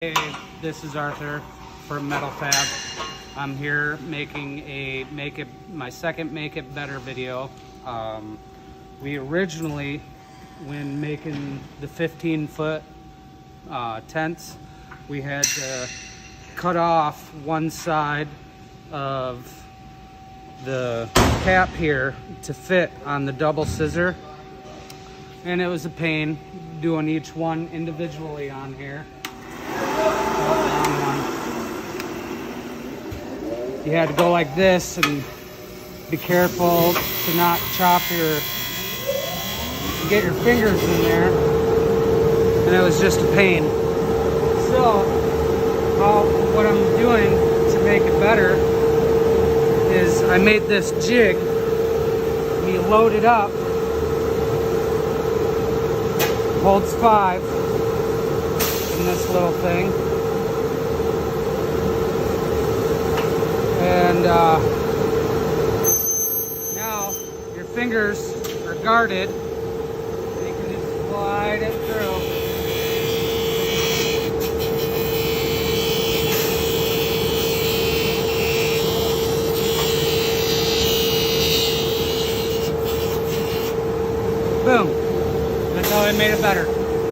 Hey, this is Arthur from Metal Fab. I'm here making my second Make It Better video. We originally, when making the 15-foot tents, we had to cut off one side of the cap here to fit on the double scissor, and it was a pain doing each one individually on here. You had to go like this and be careful to not get your fingers in there, and it was just a pain. So what I'm doing to make it better is I made this jig. You load it up, holds 5 in this little thing. And now your fingers are guarded. You can just slide it through. Boom. That's how I made it better.